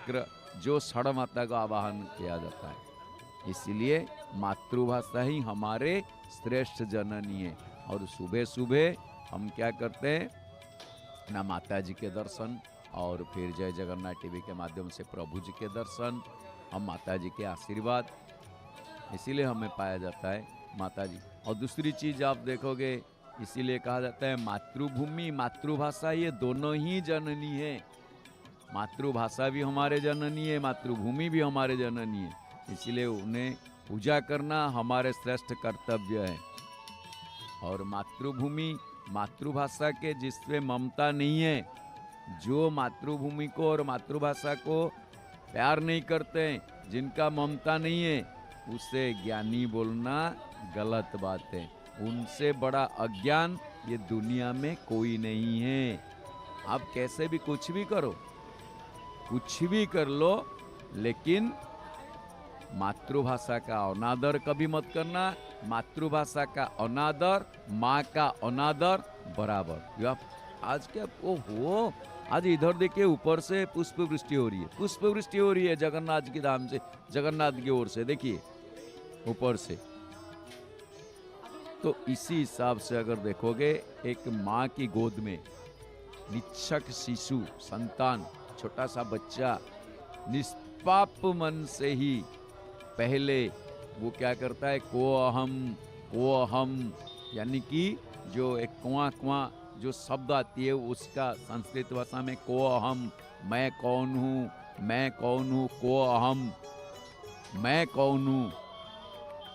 चक्र जो षड़ माता का आवाहन किया जाता है। इसलिए मातृभाषा ही हमारे श्रेष्ठ जननी है। और सुबह सुबह हम क्या करते हैं ना, माता जी के दर्शन और फिर जय जगन्नाथ टीवी के माध्यम से प्रभु जी के दर्शन, हम माता जी के आशीर्वाद, इसीलिए हमें पाया जाता है माता जी। और दूसरी चीज आप देखोगे, इसीलिए कहा जाता है मातृभूमि मातृभाषा ये दोनों ही जननी है। मातृभाषा भी हमारे जननी है, मातृभूमि भी हमारे जननी है। इसलिए उन्हें पूजा करना हमारे श्रेष्ठ कर्तव्य है। और मातृभूमि मातृभाषा के जिसमें ममता नहीं है, जो मातृभूमि को और मातृभाषा को प्यार नहीं करते, जिनका ममता नहीं है, उसे ज्ञानी बोलना गलत बात है। उनसे बड़ा अज्ञान ये दुनिया में कोई नहीं है। आप कैसे भी कुछ भी करो, कुछ भी कर लो, लेकिन मातृभाषा का अनादर कभी मत करना। मातृभाषा का अनादर, माँ का अनादर बराबर। आप आज क्या हो, आज इधर देखिए ऊपर से पुष्प वृष्टि हो रही है, पुष्प वृष्टि हो रही है जगन्नाथ की धाम से, जगन्नाथ की ओर से, देखिए ऊपर से। तो इसी हिसाब से अगर देखोगे, एक माँ की गोद में निच्छक शिशु संतान, छोटा सा बच्चा निष्पाप मन से ही पहले वो क्या करता है, को अहम, यानी कि जो एक कुआं कुआं जो शब्द आती है उसका संस्कृत भाषा में को अहम, मैं कौन हूँ, को अहम, मैं कौन हूँ,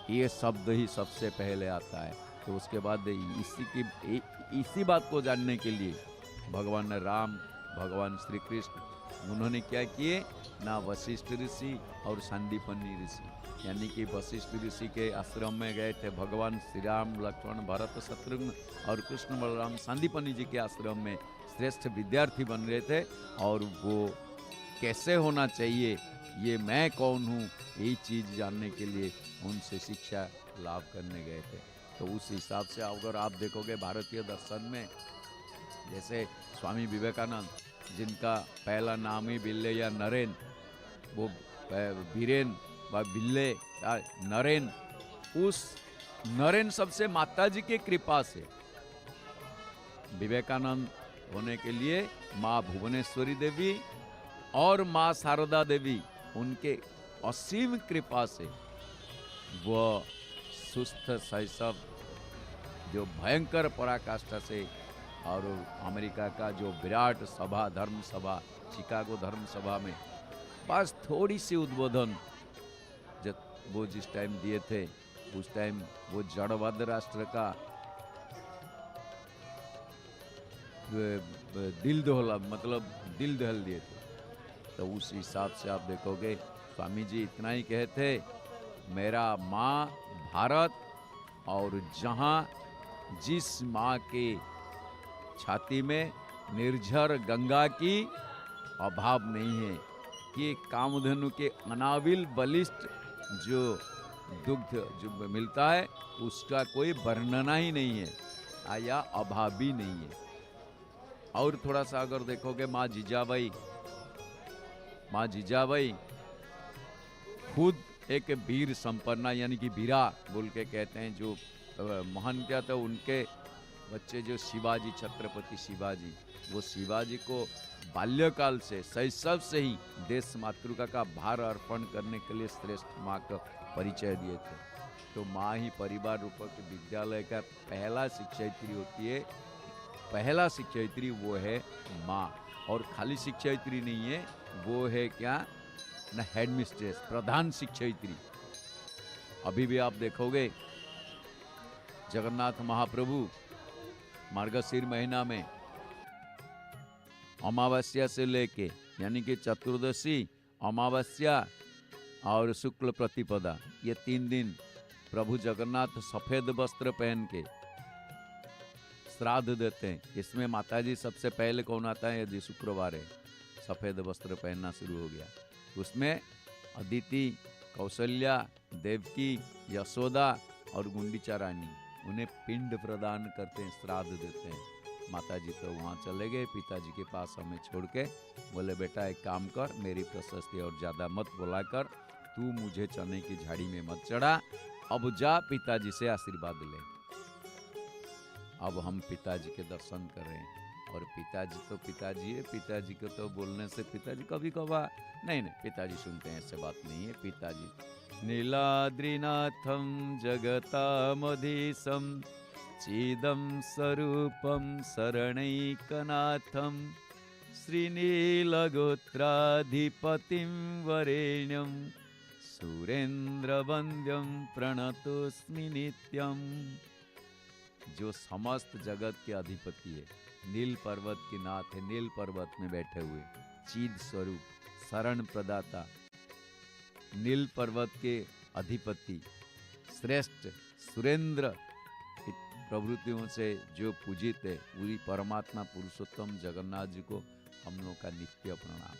ये शब्द ही सबसे पहले आता है। तो उसके बाद इसी बात को जानने के लिए भगवान राम, भगवान श्री कृष्ण, उन्होंने क्या किए ना, वशिष्ठ ऋषि और संदीपनी ऋषि, यानी कि वशिष्ठ ऋषि के आश्रम में गए थे भगवान श्री राम, लक्ष्मण, भरत, शत्रुघ्न और कृष्ण बलराम संदीपनी जी के आश्रम में श्रेष्ठ विद्यार्थी बन रहे थे। और वो कैसे होना चाहिए, ये मैं कौन हूँ, यही चीज जानने के लिए उनसे शिक्षा लाभ करने गए थे। तो उस हिसाब से अगर आप देखोगे भारतीय दर्शन में, जैसे स्वामी विवेकानंद, जिनका पहला नाम ही बिल्ले या नरेन, वो बीरेन व बिल्ले या नरेन, उस नरेन सबसे माता जी के कृपा से विवेकानंद होने के लिए माँ भुवनेश्वरी देवी और माँ शारदा देवी, उनके असीम कृपा से वह सुस्थ शैशव, जो भयंकर पराकाष्ठा से, और अमेरिका का जो विराट सभा, धर्म सभा, शिकागो धर्म सभा में बस थोड़ी सी उद्बोधन जब वो जिस टाइम दिए थे, उस टाइम वो जड़वाद राष्ट्र का दिल दोहला, मतलब दिल दहल दिए थे। तो उस हिसाब से आप देखोगे, स्वामी जी इतना ही कहते, मेरा माँ भारत, और जहाँ जिस माँ के छाती में निर्झर गंगा की अभाव नहीं है, कि कामधेनु के अनाविल बलिष्ठ जो दुग्ध जो मिलता है उसका कोई वर्णना ही नहीं है, या अभाव भी नहीं है। और थोड़ा सा अगर देखोगे, माँ जीजाबाई खुद एक वीर संपन्ना, यानी कि वीरा बोल के कहते हैं, जो महान क्या था, उनके बच्चे जो शिवाजी, छत्रपति शिवाजी, वो शिवाजी को बाल्यकाल से, शैशव से ही देश मातृका का भार अर्पण करने के लिए श्रेष्ठ माँ का परिचय दिए थे। तो माँ ही परिवार रूपक विद्यालय का पहला शिक्षयित्री होती है। पहला शिक्षयित्री वो है माँ, और खाली शिक्षयित्री नहीं है, वो है क्या ना, हेडमिस्ट्रेस, प्रधान शिक्षयित्री। अभी भी आप देखोगे जगन्नाथ महाप्रभु मार्गशीर महीना में अमावस्या से लेके, यानी कि चतुर्दशी, अमावस्या और शुक्ल प्रतिपदा, ये 3 दिन प्रभु जगन्नाथ सफेद वस्त्र पहन के श्राद्ध देते हैं। इसमें माताजी सबसे पहले कौन आता है, यदि शुक्रवार है, सफेद वस्त्र पहनना शुरू हो गया। उसमें अदिति, कौशल्या, देवकी, यशोदा और गुंडीचा रानी, उन्हें पिंड प्रदान करते हैं, श्राद्ध देते हैं। माताजी तो वहाँ चले गए, पिताजी के पास हमें छोड़ के बोले बेटा एक काम कर, मेरी प्रशस्ति और ज़्यादा मत बोलाकर, तू मुझे चने की झाड़ी में मत चढ़ा, अब जा पिताजी से आशीर्वाद ले। अब हम पिताजी के दर्शन कर रहे हैं, और पिताजी तो पिताजी है, पिताजी को तो बोलने से पिताजी कभी कभार नहीं, पिताजी सुनते हैं, ऐसे बात नहीं है। पिताजी नीलाद्रिनाथम जगतामधीशम चिदम स्वरूपम शरणैकनाथम श्रीनीलगोत्राधिपतिं वरेण्यं सुरेंद्रवंद्यम प्रणतोस्मि नित्यम। जो समस्त जगत के अधिपति है, नील पर्वत के नाथ है, नील पर्वत में बैठे हुए, चीद स्वरूप, शरण प्रदाता, नील पर्वत के अधिपति, श्रेष्ठ सुरेंद्र प्रवृत्तियों से जो पूजित है, पूरी परमात्मा पुरुषोत्तम जगन्नाथ जी को हम लोग का नित्य प्रणाम।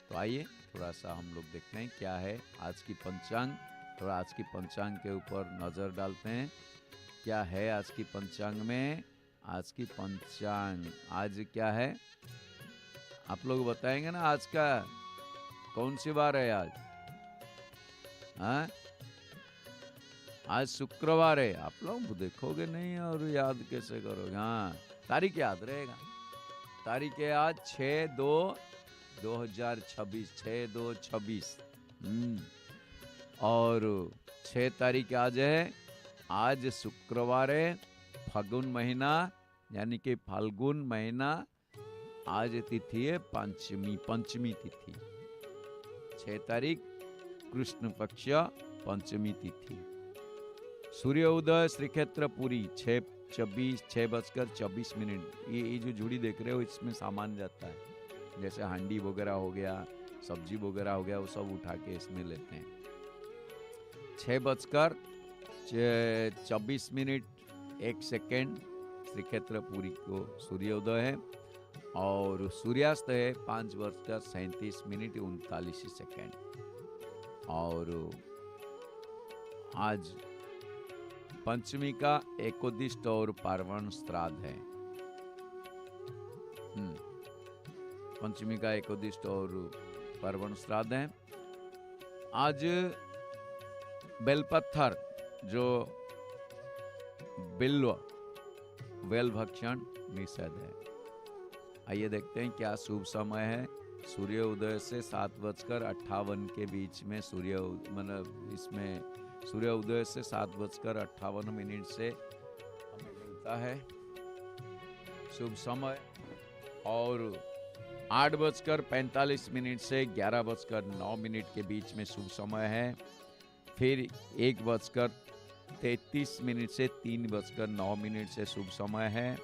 तो आइए थोड़ा सा हम लोग देखते हैं क्या है आज की पंचांग, थोड़ा आज की पंचांग के ऊपर नजर डालते हैं। क्या है आज की पंचांग में? आज की पंचांग आज क्या है आप लोग बताएंगे ना? आज का कौन सी बार है आज? हाँ, आज शुक्रवार है। आप लोग देखोगे नहीं और याद कैसे करोगे? हाँ, तारीख याद रहेगा। तारीख है आज 6/2/2026, 6/2/26। और 6 तारीख आज है, आज शुक्रवार है, फागुन महीना यानी कि फाल्गुन महीना। आज तिथि है पंचमी तिथि, 6 तारीख कृष्ण पक्ष पंचमी तिथि। सूर्य उदय श्रीक्षेत्र पुरी 6:24 ये जो जुड़ी देख रहे हो इसमें सामान जाता है, जैसे हांडी वगैरह हो गया, सब्जी वगैरह हो गया, वो सब उठा के इसमें लेते हैं। 6:24 श्रीक्षेत्र पुरी को सूर्योदय है, और सूर्यास्त है 5:37 और आज पंचमी का एकोदिष्ट और पार्वण श्राद्ध है। पंचमी का एकोदिष्ट और पार्वण श्राद्ध है। आज बेलपत्थर जो बिल्व वेल भक्षण निषेध है। आइए देखते हैं क्या शुभ समय है। सूर्य उदय से 7:58 के बीच में इसमें सूर्य उदय से 7:58 से हमें मिलता है शुभ समय, और 8:45 से 11:09 के बीच में शुभ समय है। फिर 1:33 से 3:09 से शुभ समय है।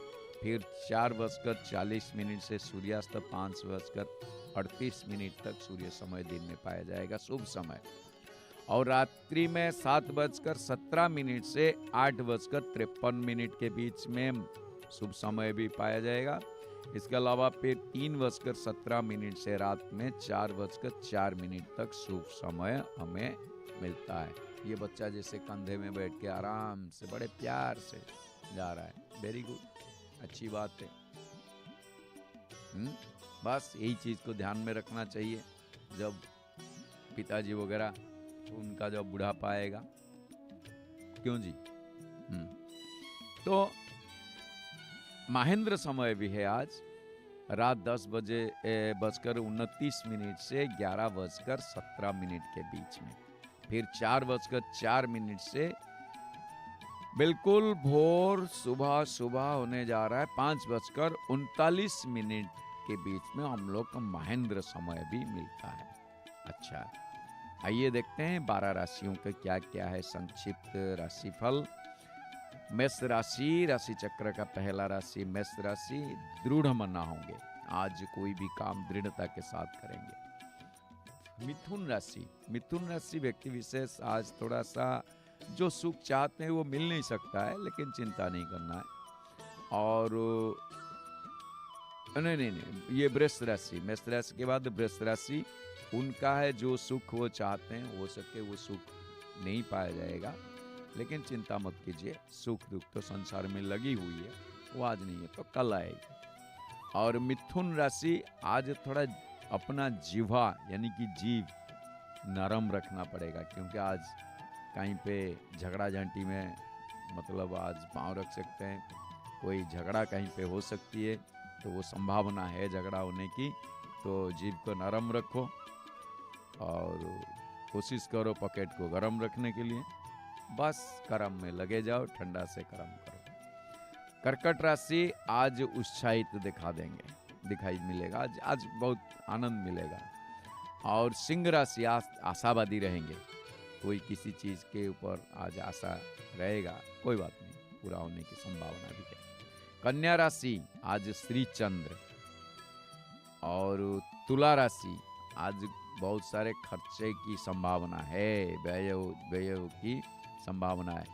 फिर 4:40 से सूर्यास्त 5:38 तक सूर्य समय दिन में पाया जाएगा शुभ समय। और रात्रि में 7:17 से 8:53 के बीच में शुभ समय भी पाया जाएगा। इसके अलावा फिर 3:17 से रात में 4:04 तक शुभ समय हमें मिलता है। ये बच्चा जैसे कंधे में बैठ के आराम से बड़े प्यार से जा रहा है, वेरी गुड, अच्छी बात है। बस यही चीज को ध्यान में रखना चाहिए जब पिताजी वगैरह उनका जब बुढ़ापा आएगा, क्यों जी? तो महेंद्र समय भी है आज, रात 10:29 से 11:17 के बीच में। फिर 4:04 से बिल्कुल भोर सुबह होने जा रहा है 5:39 के बीच में हम लोग का महेंद्र समय भी मिलता है। अच्छा, आइए देखते हैं 12 राशियों का क्या क्या है संक्षिप्त राशिफल। मेष राशि, राशि चक्र का पहला राशि मेष राशि, दृढ़ मना होंगे, आज कोई भी काम दृढ़ता के साथ करेंगे। मिथुन राशि व्यक्ति विशेष आज थोड़ा सा जो सुख चाहते हैं वो मिल नहीं सकता है, लेकिन चिंता नहीं करना है। और नहीं, ये वृष राशि, मेष राशि के बाद वृष राशि, उनका है जो सुख वो चाहते हैं, हो सके वो सुख नहीं पाया जाएगा, लेकिन चिंता मत कीजिए, सुख दुख तो संसार में लगी हुई है, वो आज नहीं है तो कल आएगी। और मिथुन राशि, आज थोड़ा अपना जीवा यानी कि जीव नरम रखना पड़ेगा, क्योंकि आज कहीं पे झगड़ा झांटी में मतलब आज पाँव रख सकते हैं, कोई झगड़ा कहीं पे हो सकती है, तो वो संभावना है झगड़ा होने की। तो जीभ को नरम रखो और कोशिश करो पॉकेट को गर्म रखने के लिए। बस कर्म में लगे जाओ, ठंडा से कर्म करो। कर्कट राशि, आज उत्साहित दिखाई मिलेगा, आज बहुत आनंद मिलेगा। और सिंह राशि, आज आशावादी रहेंगे, कोई किसी चीज के ऊपर आज आशा रहेगा, कोई बात नहीं, पूरा होने की संभावना भी है। कन्या राशि, आज श्री चंद्र। और तुला राशि, आज बहुत सारे खर्चे की संभावना है, व्यय की संभावना है।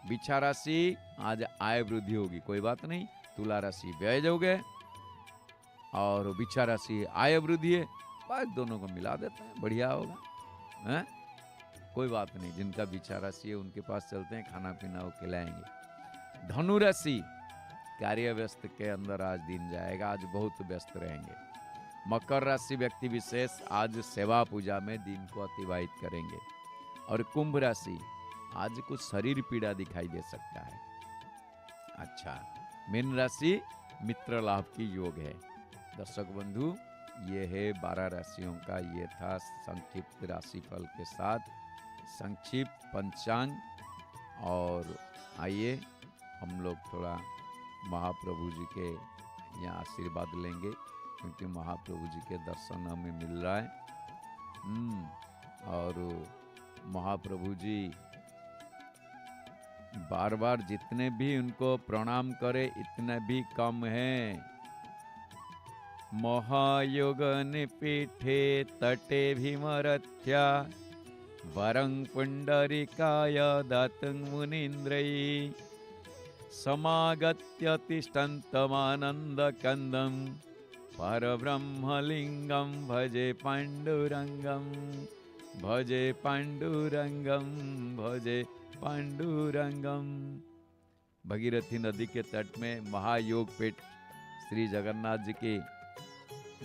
बिच्छा राशि, आज आय वृद्धि होगी, कोई बात नहीं। तुला राशि व्यय जोगे और बिच्छा राशि आय वृद्धि है, बस दोनों को मिला देते हैं, बढ़िया होगा है? कोई बात नहीं, जिनका बिच्छा राशि है उनके पास चलते हैं, खाना पीना वो खिलाएंगे। धनु राशि, कार्य व्यस्त के अंदर आज दिन जाएगा, आज बहुत व्यस्त रहेंगे। मकर राशि व्यक्ति विशेष आज सेवा पूजा में दिन को अतिवाहित करेंगे। और कुंभ राशि, आज कुछ शरीर पीड़ा दिखाई दे सकता है। अच्छा, मीन राशि, मित्र लाभ की योग है। दर्शक बंधु, ये है 12 राशियों का, ये था संक्षिप्त राशिफल के साथ संक्षिप्त पंचांग। और आइए हम लोग थोड़ा महाप्रभु जी के यहाँ आशीर्वाद लेंगे, क्योंकि महाप्रभु जी के दर्शन हमें मिल रहा है। और महाप्रभु जी बार बार जितने भी उनको प्रणाम करे इतने भी कम है। महायोगन पीठे तटे भीमरथ्या वरं पुंडरीकाय दातं मुनीन्द्रैः समागत्य तिष्ठन्तमानन्दकन्दं परब्रह्मलिंगं भजे पाण्डुरंगं भजे पाण्डुरंगं भजे पांडुरंगम। भगीरथी नदी के तट में महायोग पीठ श्री जगन्नाथ जी के,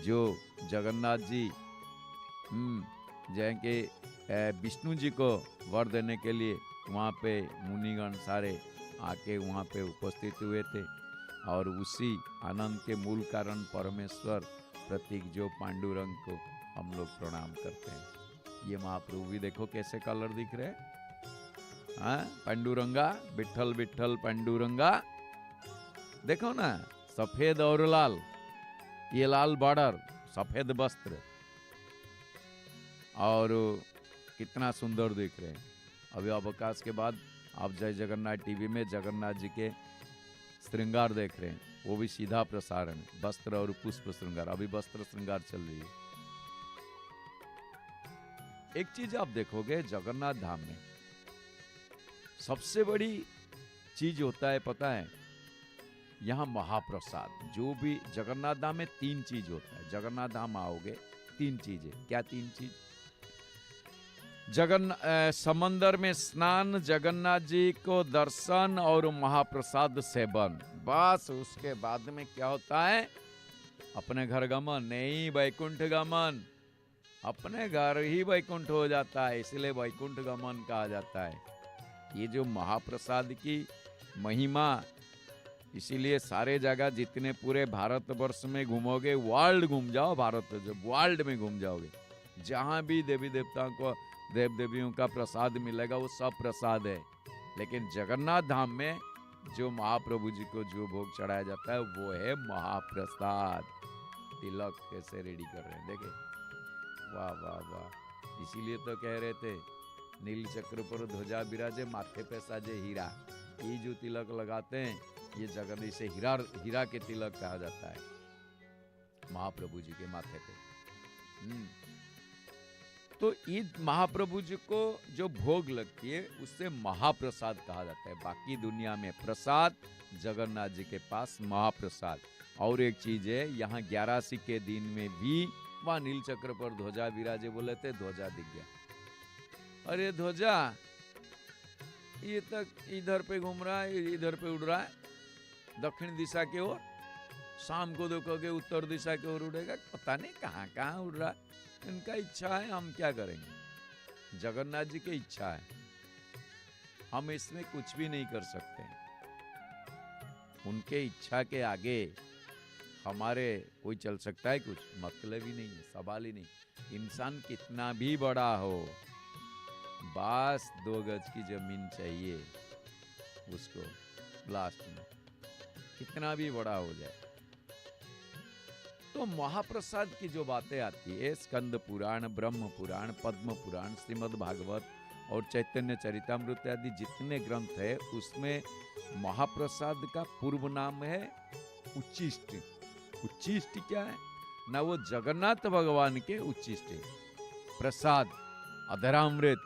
जो जगन्नाथ जी जय के विष्णु जी को वर देने के लिए वहाँ पे मुनिगण सारे आके वहाँ पे उपस्थित हुए थे। और उसी आनंद के मूल कारण परमेश्वर प्रतीक जो पांडुरंग को हम लोग प्रणाम करते हैं। ये महाप्रभु भी देखो कैसे कलर दिख रहे हैं, पांडुरंगा, विठल विठल पांडुरंगा, देखो ना, सफेद और लाल, ये लाल बॉर्डर, सफेद वस्त्र, और कितना सुंदर दिख रहे हैं। अभी अवकाश के बाद आप जय जगन्नाथ टीवी में जगन्नाथ जी के श्रृंगार देख रहे हैं, वो भी सीधा प्रसारण, वस्त्र और पुष्प श्रृंगार, अभी वस्त्र श्रृंगार चल रही है। एक चीज आप देखोगे जगन्नाथ धाम में सबसे बड़ी चीज होता है, पता है, यहाँ महाप्रसाद। जो भी जगन्नाथ धाम में 3 चीज होता है, जगन्नाथ धाम आओगे 3 चीजें, क्या 3 चीज? समंदर में स्नान, जगन्नाथ जी को दर्शन और महाप्रसाद सेवन। बस उसके बाद में क्या होता है? अपने घर गमन, नहीं वैकुंठ गमन। अपने घर ही वैकुंठ हो जाता है, इसलिए वैकुंठ गमन कहा जाता है। ये जो महाप्रसाद की महिमा, इसीलिए सारे जगह जितने पूरे भारतवर्ष में घूमोगे, वर्ल्ड घूम जाओ, भारत जब वर्ल्ड में घूम जाओगे, जहाँ भी देवी देवताओं को, देव देवियों का प्रसाद मिलेगा वो सब प्रसाद है। लेकिन जगन्नाथ धाम में जो महाप्रभु जी को जो भोग चढ़ाया जाता है वो है महाप्रसाद। तिलक कैसे रेडी कर रहे हैं, देखे, वाह वाह वाह। इसीलिए तो कह रहे थे, नील चक्र पर ध्वजा विराजे, माथे पे साजे हीरा। ये जो तिलक लगाते हैं ये जगन्नाथ, इसे हीरा के तिलक कहा जाता है महाप्रभु जी के माथे पे। तो ईद महाप्रभु जी को जो भोग लगती है उससे महाप्रसाद कहा जाता है। बाकी दुनिया में प्रसाद, जगन्नाथ जी के पास महाप्रसाद। और एक चीज है, यहाँ 11 के दिन में भी वहाँ नील चक्र पर ध्वजा विराजे, बोले थे ध्वजा दिख गया। अरे ध्वजा ये तक इधर पे घूम रहा है, इधर पे उड़ रहा है, दक्षिण दिशा की ओर, शाम को देखोगे उत्तर दिशा की ओर उड़ेगा। पता नहीं कहाँ कहाँ उड़ रहा है। इनका इच्छा है, हम क्या करेंगे? जगन्नाथ जी की इच्छा है, हम इसमें कुछ भी नहीं कर सकते। उनके इच्छा के आगे हमारे कोई चल सकता है? कुछ मतलब ही नहीं है, सवाल ही नहीं। इंसान कितना भी बड़ा हो, बस 2 गज की जमीन चाहिए उसको लास्ट में, कितना भी बड़ा हो जाए। तो महाप्रसाद की जो बातें आती है, स्कंद पुराण, ब्रह्म पुराण, पद्म पुराण, श्रीमद् भागवत और चैतन्य चरितामृत आदि जितने ग्रंथ है, उसमें महाप्रसाद का पूर्व नाम है उच्चिष्ट। उच्चिष्ट क्या है ना? वो जगन्नाथ भगवान के उच्चिष्ट है, प्रसाद, अधरामृत,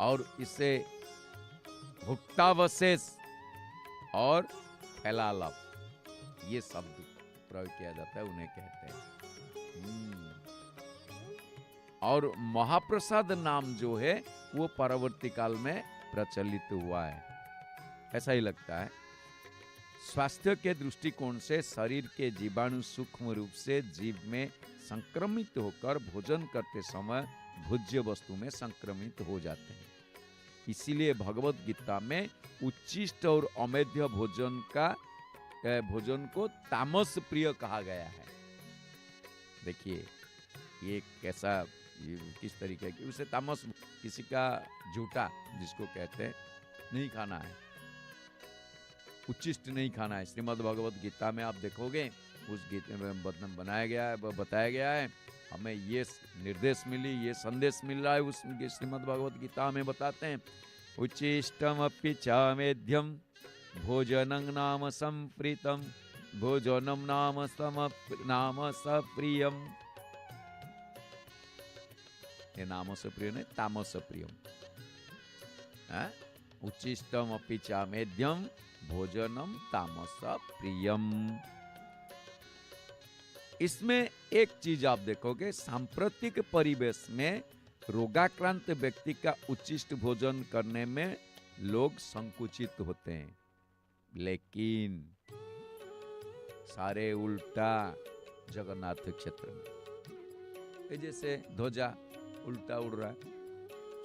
और इसे भुक्तावशेष और फैलालाप, ये शब्द प्रयोग किया जाता है, उन्हें कहते हैं। और महाप्रसाद नाम जो है वो परवर्ती काल में प्रचलित हुआ है, ऐसा ही लगता है। स्वास्थ्य के दृष्टिकोण से शरीर के जीवाणु सूक्ष्म रूप से जीव में संक्रमित होकर भोजन करते समय भोज्य वस्तु में संक्रमित हो जाते हैं। इसीलिए भगवत गीता में उच्चिष्ट और अमेध्य भोजन को तामस प्रिय कहा गया है। देखिए ये कैसा, ये किस तरीके की, उसे तामस, किसी का झूठा जिसको कहते हैं, नहीं खाना है, उच्चिष्ट नहीं खाना है। श्रीमद् भगवत गीता में आप देखोगे, उस गीता में बताया गया है, हमें ये निर्देश मिली, ये संदेश मिल रहा है, उस श्रीमद् भगवत गीता में बताते हैं, उच्चिष्टमपि च मेध्यम भोजनं नाम संप्रीतम भोजनम नाम सप्रियम। ये नाम से प्रिय नहीं, तामस प्रियम। उच्चिष्टमपि च मेध्यम भोजनम तामस प्रियम। इसमें एक चीज आप देखोगे, सांप्रतिक परिवेश में रोगाक्रांत व्यक्ति का उच्चिष्ट भोजन करने में लोग संकुचित होते हैं, लेकिन सारे उल्टा जगन्नाथ क्षेत्र में। जैसे ध्वजा उल्टा उड़ रहा है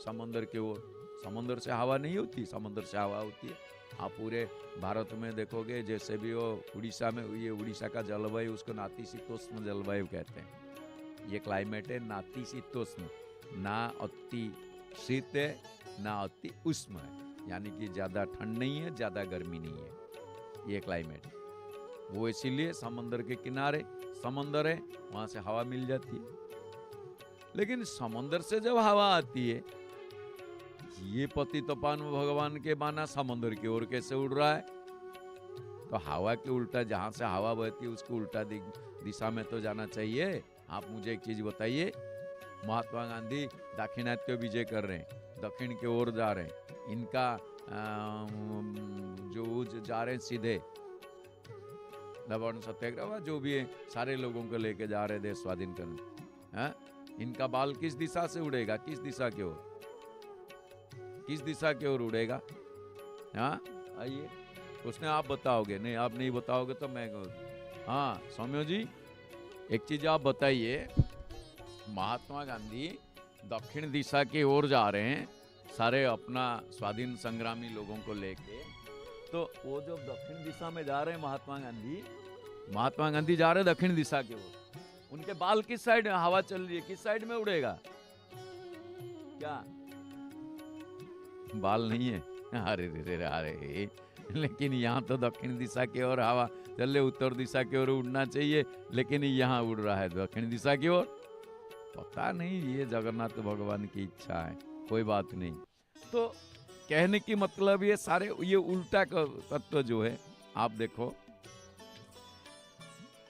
समंदर के ओर, समंदर से हवा नहीं होती, समंदर से हवा होती है। आप पूरे भारत में देखोगे, जैसे भी वो उड़ीसा में, ये उड़ीसा का जलवायु, उसको नातिशीतोष्ण जलवायु कहते हैं। ये क्लाइमेट है नातिशीतोष्ण, ना अति शीत है ना अति उष्ण है, यानी कि ज्यादा ठंड नहीं है ज्यादा गर्मी नहीं है, ये क्लाइमेट। वो इसीलिए समंदर के किनारे समंदर है, वहां से हवा मिल जाती है। लेकिन समंदर से जब हवा आती है, ये पतितपावन भगवान के बाना समंदर की ओर कैसे उड़ रहा है? तो हवा के उल्टा, जहां से हवा बहती है उसको उल्टा दिशा में तो जाना चाहिए। आप मुझे एक चीज बताइए, महात्मा गांधी दाक्षिणात्य विजय कर रहे हैं, दक्षिण की ओर जा रहे हैं, इनका जो जा रहे हैं सीधे लवण सत्याग्रह, जो भी है, सारे लोगों को लेके जा रहे देश स्वाधीन करने। इनका बाल किस दिशा से उड़ेगा? किस दिशा की ओर? किस दिशा की ओर उड़ेगा? हाँ आइए, उसने आप बताओगे, नहीं आप नहीं बताओगे तो मैं। हाँ सौम्य जी, एक चीज आप बताइए, महात्मा गांधी दक्षिण दिशा की ओर जा रहे हैं, सारे अपना स्वाधीन संग्रामी लोगों को लेके, तो वो जो दक्षिण दिशा में जा रहे हैं महात्मा गांधी जा रहे हैं दक्षिण दिशा की ओर, उनके बाल किस साइड हवा चल रही है, किस साइड में उड़ेगा? क्या बाल नहीं है? अरे रे रे अरे, लेकिन यहाँ तो दक्षिण दिशा की ओर हवा चल रही, उत्तर दिशा की ओर उड़ना चाहिए, लेकिन यहाँ उड़ रहा है दक्षिण दिशा की ओर। पता नहीं, ये जगन्नाथ भगवान की इच्छा है, कोई बात नहीं। तो कहने की मतलब ये सारे ये उल्टा का तत्व जो है, आप देखो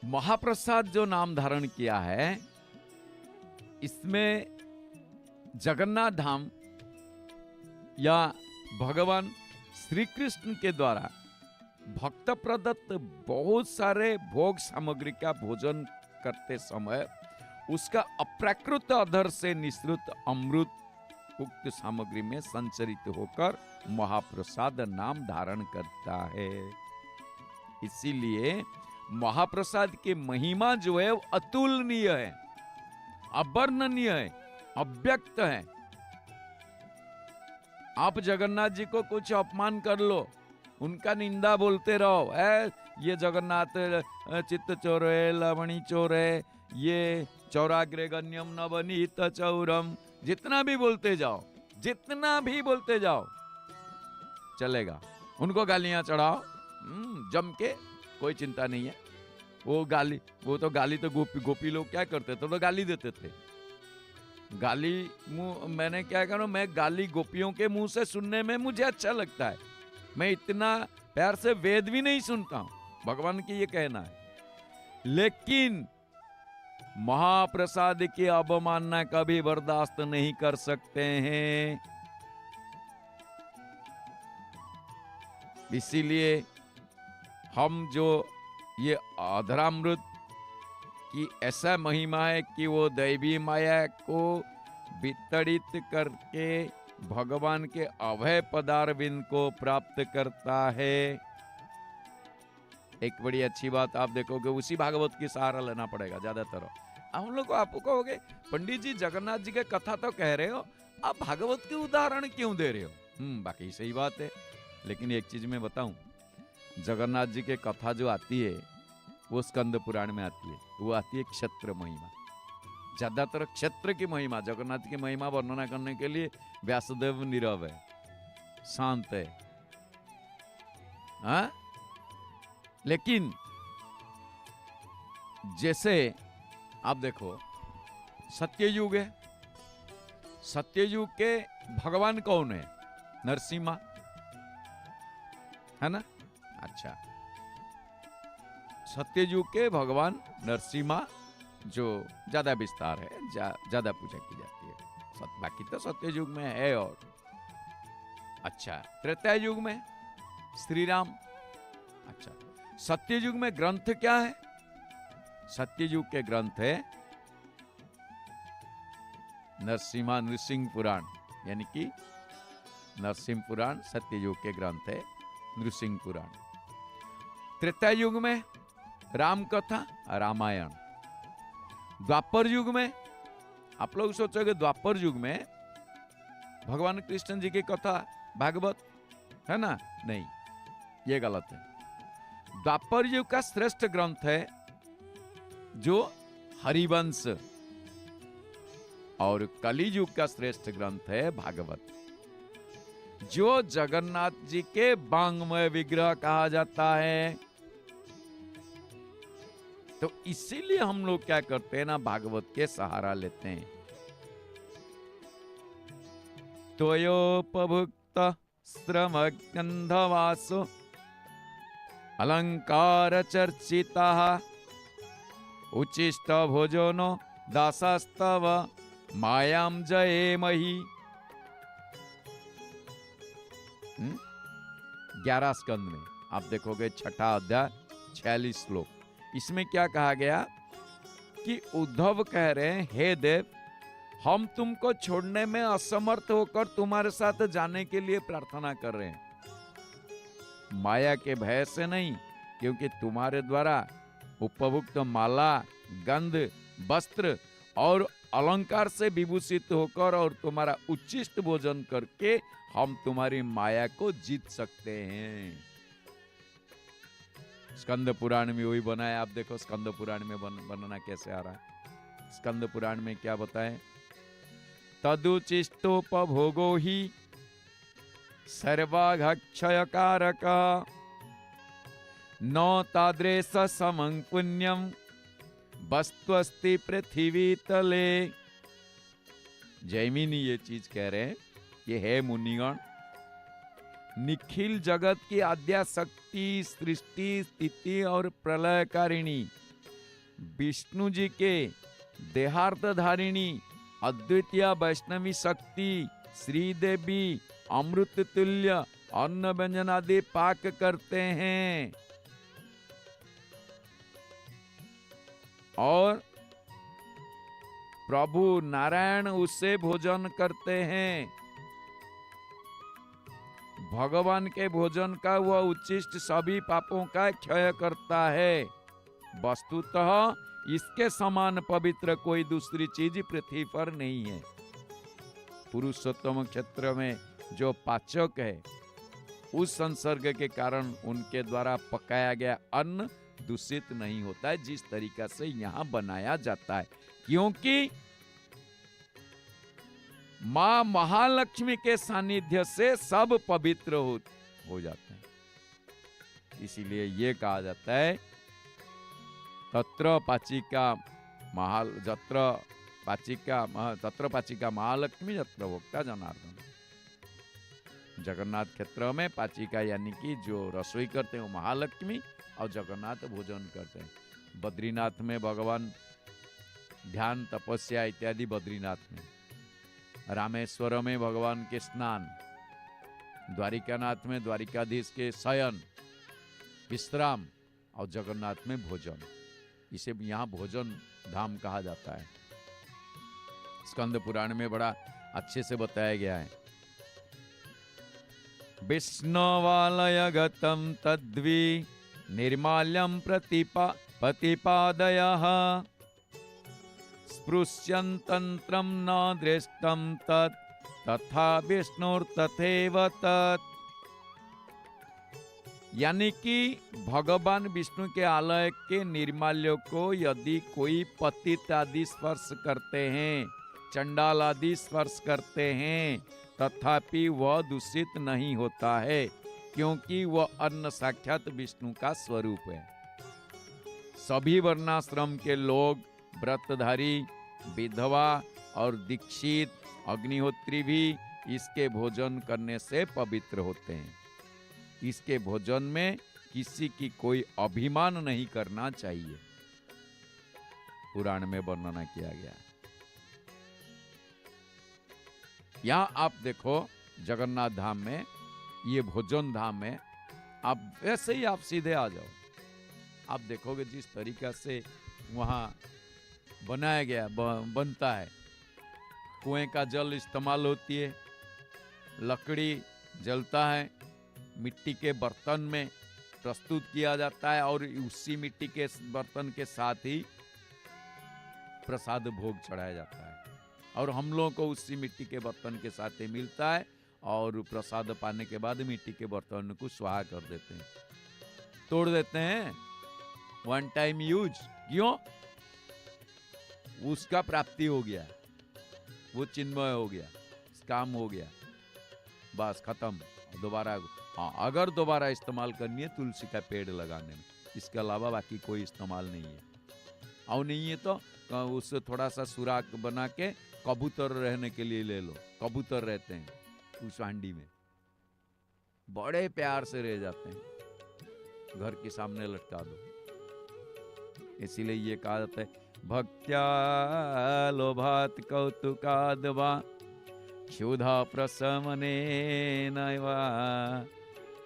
महाप्रसाद जो नाम धारण किया है, इसमें जगन्नाथ धाम या भगवान श्री कृष्ण के द्वारा भक्त प्रदत्त बहुत सारे भोग सामग्री का भोजन करते समय उसका अप्राकृत अधर से निःसृत अमृत उक्त सामग्री में संचरित होकर महाप्रसाद नाम धारण करता है। इसीलिए महाप्रसाद की महिमा जो है वो अतुलनीय है, अवर्णनीय है, अव्यक्त है। आप जगन्नाथ जी को कुछ अपमान कर लो, उनका निंदा बोलते रहो, ये जगन्नाथ चित्त चोर है, लवणी चोर है, ये चौराग्रे गण्यम न बनीत चौरम, जितना भी बोलते जाओ, जितना भी बोलते जाओ चलेगा। उनको गालियां चढ़ाओ जम के, कोई चिंता नहीं है। वो तो गाली तो गोपी लोग क्या करते थे, तो गाली देते थे। गाली मैंने क्या करूं, मैं गाली गोपियों के मुंह से सुनने में मुझे अच्छा लगता है। मैं इतना प्यार से वेद भी नहीं सुनता हूं, भगवान की ये कहना है। लेकिन महाप्रसाद की अवमानना कभी बर्दाश्त नहीं कर सकते हैं। इसीलिए हम जो ये अधरामृत की ऐसा महिमा है कि वो दैवी माया को वितरित करके भगवान के अभय पदारविंद को प्राप्त करता है। एक बड़ी अच्छी बात आप देखोगे, उसी भागवत की सहारा लेना पड़ेगा ज्यादातर। हम लोग आपको कहोगे पंडित जी जगन्नाथ जी के कथा तो कह रहे हो, आप भागवत के उदाहरण क्यों दे रहे हो? बाकी सही बात है, लेकिन एक चीज मैं बताऊं, जगन्नाथ जी के कथा जो आती है वो स्कंद पुराण में आती है। वो आती है क्षत्र महिमा, ज्यादातर क्षेत्र की महिमा। जगन्नाथ की महिमा वर्णना करने के लिए व्यासदेव नीरव है, शांत है। हाँ? लेकिन जैसे आप देखो सत्ययुग है, सत्ययुग के भगवान कौन है? नरसिम्हा है ना? अच्छा, सत्ययुग के भगवान नरसिम्हा जो ज्यादा विस्तार है, ज्यादा पूजा की जाती है। बाकी तो सत्ययुग में है। और अच्छा, त्रेता युग में श्री राम। अच्छा, सत्ययुग में ग्रंथ क्या है? सत्ययुग के ग्रंथ है नृसिंह पुराण, यानी कि नरसिंह पुराण सत्ययुग के ग्रंथ है, नृसिंह पुराण। त्रेता युग में राम कथा, रामायण। द्वापर युग में आप लोग सोचोगे द्वापर युग में भगवान कृष्ण जी की कथा भागवत है ना? नहीं, ये गलत है। द्वापर युग का श्रेष्ठ ग्रंथ है जो हरिवंश, और कली युग का श्रेष्ठ ग्रंथ है भागवत, जो जगन्नाथ जी के वांग्मय विग्रह कहा जाता है। तो इसीलिए हम लोग क्या करते हैं ना, भागवत के सहारा लेते हैं। त्वयोपभुक्त श्रमगंधवासो अलंकार चर्चिता उचिष्ट भोजनो दासास्तव मायाम जयेमहि। 11 स्कंद में आप देखोगे, छठा अध्याय 46 श्लोक। इसमें क्या कहा गया कि उद्धव कह रहे हैं, हे देव, हम तुमको छोड़ने में असमर्थ होकर तुम्हारे साथ जाने के लिए प्रार्थना कर रहे हैं। माया के भय से नहीं, क्योंकि तुम्हारे द्वारा उपभुक्त माला, गंध, वस्त्र और अलंकार से विभूषित होकर और तुम्हारा उच्चिष्ट भोजन करके हम तुम्हारी माया को जीत सकते हैं। स्कंद पुराण में वही बनाया। आप देखो स्कंद पुराण में वर्णना कैसे आ रहा है। स्कंद पुराण में क्या बताए? तदुचिष्टोपभोगो ही सर्वाघक्षय कारक न तादृश समं पुण्यम वस्तुस्ति पृथ्वी तले। जैमिनी ये चीज कह रहे हैं कि हे मुनिगण, निखिल जगत की आद्या शक्ति, सृष्टि, स्थिति और प्रलयकारिणी विष्णु जी के देहार्तधारिणी अद्वितीय वैष्णवी शक्ति श्रीदेवी अमृत तुल्य अन्न व्यंजन आदि पाक करते हैं, और प्रभु नारायण उससे भोजन करते हैं। भगवान के भोजन का वह उच्छिष्ट सभी पापों का क्षय करता है। वस्तुतः इसके समान पवित्र कोई दूसरी चीज पृथ्वी पर नहीं है। पुरुषोत्तम क्षेत्र में जो पाचक है, उस संसर्ग के कारण उनके द्वारा पकाया गया अन्न दूषित नहीं होता है, जिस तरीका से यहाँ बनाया जाता है। क्योंकि मां महालक्ष्मी के सानिध्य से सब पवित्र हो जाते हैं। इसीलिए ये कहा जाता है तत्र पाचिका महालक्ष्मी जत्र भोक्ता जनार्दन। जगन्नाथ क्षेत्र में पाचिका यानी कि जो रसोई करते हैं वो महालक्ष्मी और जगन्नाथ भोजन करते हैं। बद्रीनाथ में भगवान ध्यान तपस्या इत्यादि, बद्रीनाथ में, रामेश्वर में भगवान के स्नान, द्वारिकानाथ में द्वारिकाधीश के शयन विश्राम और जगन्नाथ में भोजन। इसे यहाँ भोजन धाम कहा जाता है। स्कंद पुराण में बड़ा अच्छे से बताया गया है। विष्णुवालय गतम तद्वि निर्माल्यम प्रतिपादयः स्पृश्यन्तन्त्रं न दृष्टं तत् तथा विष्णुर्तथैव तत्। यानी कि भगवान विष्णु के आलय के निर्माल्य को यदि कोई पतित आदि स्पर्श करते हैं, चंडाल आदि स्पर्श करते हैं, तथापि वह दूषित नहीं होता है, क्योंकि वह अन्न साक्षात विष्णु का स्वरूप है। सभी वर्णाश्रम के लोग, व्रतधारी, विधवा और दीक्षित, अग्निहोत्री भी इसके भोजन करने से पवित्र होते हैं। इसके भोजन में किसी की कोई अभिमान नहीं करना चाहिए, पुराण में वर्णना किया गया है। यहाँ आप देखो जगन्नाथ धाम में, ये भोजन धाम में, आप वैसे ही आप सीधे आ जाओ, आप देखोगे जिस तरीका से वहाँ बनाया गया बनता है। कुएं का जल इस्तेमाल होती है, लकड़ी जलता है, मिट्टी के बर्तन में प्रस्तुत किया जाता है और उसी मिट्टी के बर्तन के साथ ही प्रसाद भोग चढ़ाया जाता है। और हम लोगों को उसी मिट्टी के बर्तन के साथ ही मिलता है और प्रसाद पाने के बाद मिट्टी के बर्तन को स्वाहा कर देते हैं, तोड़ देते हैं, वन टाइम यूज। क्यों? उसका प्राप्ति हो गया, वो चिन्मय हो गया, काम हो गया, बस खत्म। दोबारा हाँ, अगर दोबारा इस्तेमाल करनी है तुलसी का पेड़ लगाने में, इसके अलावा बाकी कोई इस्तेमाल नहीं है। और नहीं है तो उससे थोड़ा सा सुराख बना के कबूतर रहने के लिए ले लो, कबूतर रहते हैं उस हांडी में, बड़े प्यार से रह जाते हैं, घर के सामने लटका दो। इसीलिए ये कहा जाता है भक्त्या लोभात कौतुकाद वा क्षुधा प्रशमनेन वा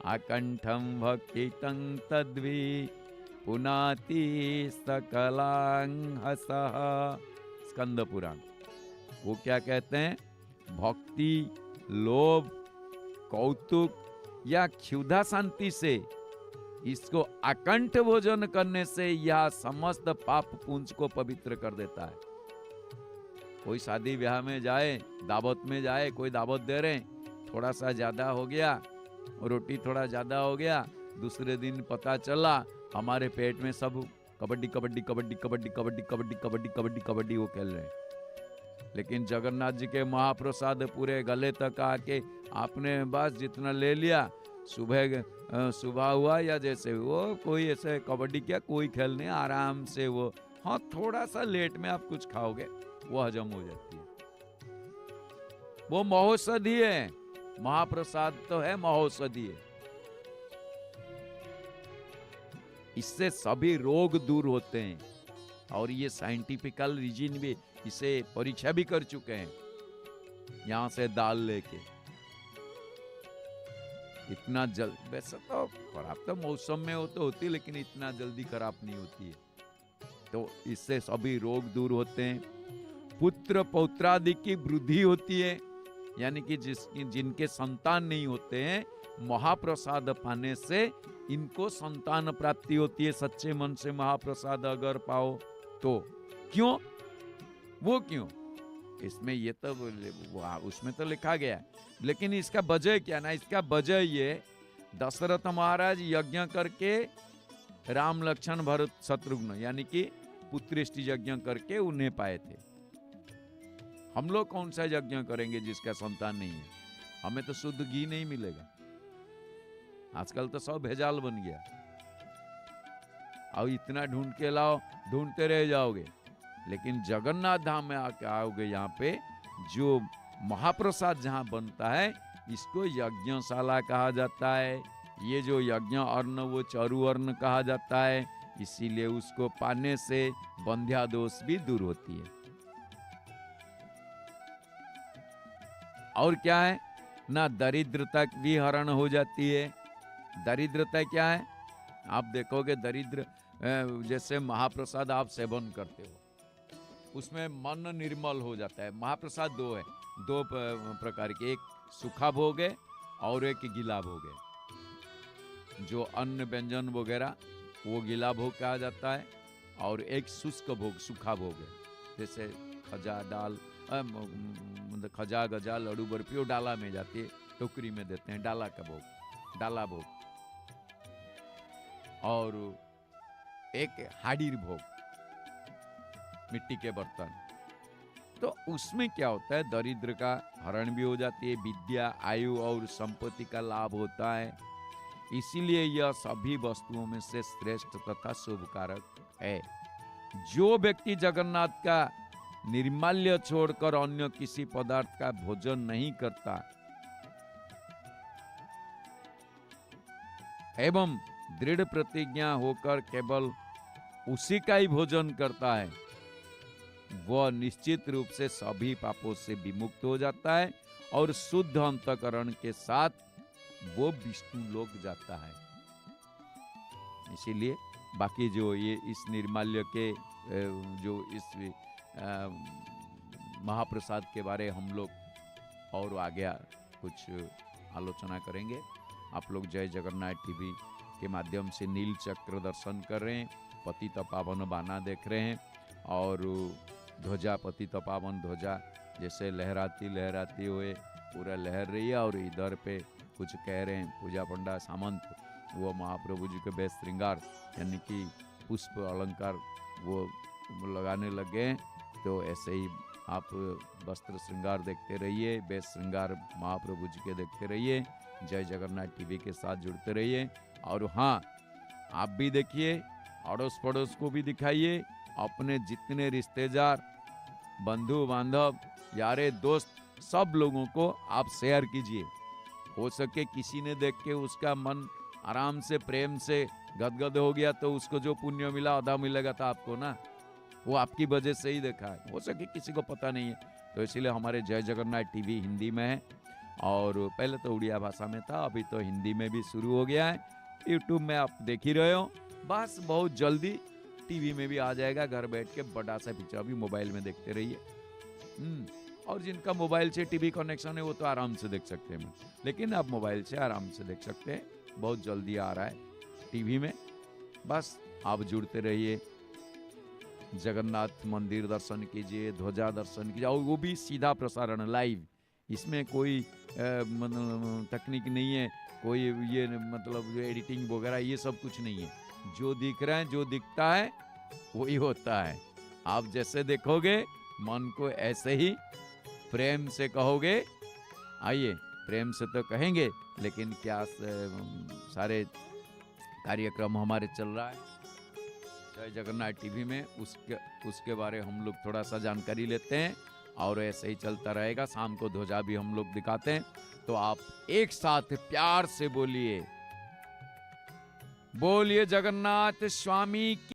आकंठम भक्तितं तद्वि पुनाति सकलांहसः। स्कंद पुराण। वो क्या कहते हैं? भक्ति, लोभ, कौतुक या क्षुधा शांति से इसको अकंठ भोजन करने से यह समस्त पाप पुंज को पवित्र कर देता है। कोई शादी ब्याह में जाए, दावत में जाए, कोई दावत दे रहे, थोड़ा सा ज्यादा हो गया, रोटी थोड़ा ज्यादा हो गया, दूसरे दिन पता चला हमारे पेट में सब कबड्डी कबड्डी कबड्डी कबड्डी कबड्डी कबड्डी कबड्डी कबड्डी कबड्डी वो खेल रहे हैं। लेकिन जगन्नाथ जी के महाप्रसाद पूरे गले तक आके आपने बस जितना ले लिया, सुबह हुआ या जैसे वो कोई ऐसे कबड्डी क्या कोई खेल नहीं, आराम से वो, हाँ थोड़ा सा लेट में आप कुछ खाओगे वो हजम हो जाती है। वो महौषधि है, महाप्रसाद तो है, महौषधि है। इससे सभी रोग दूर होते हैं और ये साइंटिफिकल रीजन भी इसे परीक्षा भी कर चुके हैं, यहां से दाल लेके। इतना जल्द, वैसे तो खराब तो मौसम में हो तो होती, लेकिन इतना जल्दी खराब नहीं होती है। तो इससे सभी रोग दूर होते हैं, पुत्र पौत्रादि की वृद्धि होती है, यानी कि जिनके संतान नहीं होते हैं, महाप्रसाद पाने से इनको संतान प्राप्ति होती है। सच्चे मन से महाप्रसाद अगर पाओ तो। क्यों? वो क्यों? इसमें ये तो उसमें तो लिखा गया है, लेकिन इसका वजह क्या ना, इसका वजह ये, दशरथ महाराज यज्ञ करके राम लक्ष्मण भरत शत्रुघ्न यानी कि पुत्रेष्टि यज्ञ करके उन्हें पाए थे। हम लोग कौन सा यज्ञ करेंगे जिसका संतान नहीं है? हमें तो शुद्ध घी नहीं मिलेगा। आजकल तो सब भेजाल बन गया। और इतना ढूंढ के लाओ, ढूंढते रह जाओगे। लेकिन जगन्नाथ धाम में आके आओगे, यहाँ पे जो महाप्रसाद जहाँ बनता है, इसको यज्ञशाला कहा जाता है। ये जो यज्ञ अन्न, वो चरु अन्न कहा जाता है। इसीलिए उसको पाने से बंध्या दोष भी दूर होती है। और क्या है ना, दरिद्रता भी हरण हो जाती है। दरिद्रता क्या है? आप देखोगे दरिद्र, जैसे महाप्रसाद आप सेवन करते हो, उसमें मन निर्मल हो जाता है। महाप्रसाद दो प्रकार के, एक सूखा भोग है और एक गीला भोग है। जो अन्न व्यंजन वगैरह वो गीला भोग कहा जाता है, और एक शुष्क भोग, सूखा भोग है। जैसे खजा, दाल, खजा, गजा, लड्डू, बर्फी, वो डाला में जाती है, टोकरी में देते हैं, डाला का भोग, डाला भोग। और एक हाडीर भोग, मिट्टी के बर्तन। तो उसमें क्या होता है, दरिद्र का हरण भी हो जाती है, विद्या, आयु और संपत्ति का लाभ होता है। इसीलिए यह सभी वस्तुओं में से श्रेष्ठ तथा शुभकारक है। जो व्यक्ति जगन्नाथ का निर्माल्य छोड़कर अन्य किसी पदार्थ का भोजन नहीं करता एवं दृढ़ प्रतिज्ञा होकर केवल उसी का ही भोजन करता है, वह निश्चित रूप से सभी पापों से विमुक्त हो जाता है और शुद्ध अंतःकरण के साथ वो विष्णु लोक जाता है। इसीलिए बाकी जो ये इस निर्माल्य के जो इस महाप्रसाद के बारे हम लोग और आगे कुछ आलोचना करेंगे। आप लोग जय जगन्नाथ टीवी के माध्यम से नील चक्र दर्शन कर रहे हैं, पतित पावन बाना देख रहे हैं, और ध्वजा, पतित पावन ध्वजा जैसे लहराती लहराती हुए पूरा लहर रही है। और इधर पे कुछ कह रहे हैं पूजा पंडा सामंत, वो महाप्रभु जी के बेस श्रृंगार यानी कि पुष्प अलंकार वो लगाने लग गए। तो ऐसे ही आप वस्त्र श्रृंगार देखते रहिए, बेस श्रृंगार महाप्रभु जी के देखते रहिए। जय जगन्नाथ टीवी के साथ जुड़ते रहिए। और हाँ, आप भी देखिए, अड़ोस पड़ोस को भी दिखाइए, अपने जितने रिश्तेदार, बंधु बांधव, यारे दोस्त, सब लोगों को आप शेयर कीजिए। हो सके किसी ने देख के उसका मन आराम से प्रेम से गदगद हो गया तो उसको जो पुण्य मिला आधा मिलेगा था आपको ना, वो आपकी वजह से ही देखा है। हो सके किसी को पता नहीं है, तो इसीलिए हमारे जय जगन्नाथ टीवी हिंदी में है, और पहले तो उड़िया भाषा में था, अभी तो हिंदी में भी शुरू हो गया है। यूट्यूब में आप देख ही रहे हो, बस बहुत जल्दी टीवी में भी आ जाएगा। घर बैठ के बड़ा सा पिक्चर भी मोबाइल में देखते रहिए। और जिनका मोबाइल से टीवी कनेक्शन है वो तो आराम से देख सकते हैं, लेकिन आप मोबाइल से आराम से देख सकते हैं। बहुत जल्दी आ रहा है टीवी में, बस आप जुड़ते रहिए। जगन्नाथ मंदिर दर्शन कीजिए, ध्वजा दर्शन कीजिए, और वो भी सीधा प्रसारण लाइव। इसमें कोई तकनीक नहीं है, कोई ये मतलब एडिटिंग वगैरह ये सब कुछ नहीं है। जो दिख रहा है, जो दिखता है वही होता है। आप जैसे देखोगे मन को ऐसे ही प्रेम से कहोगे। आइए, प्रेम से तो कहेंगे, लेकिन क्या सारे कार्यक्रम हमारे चल रहा है जय जगन्नाथ टीवी में, उसके बारे हम लोग थोड़ा सा जानकारी लेते हैं, और ऐसे ही चलता रहेगा। शाम को ध्वजा भी हम लोग दिखाते हैं। तो आप एक साथ प्यार से बोलिए, बोलिए जगन्नाथ स्वामी की।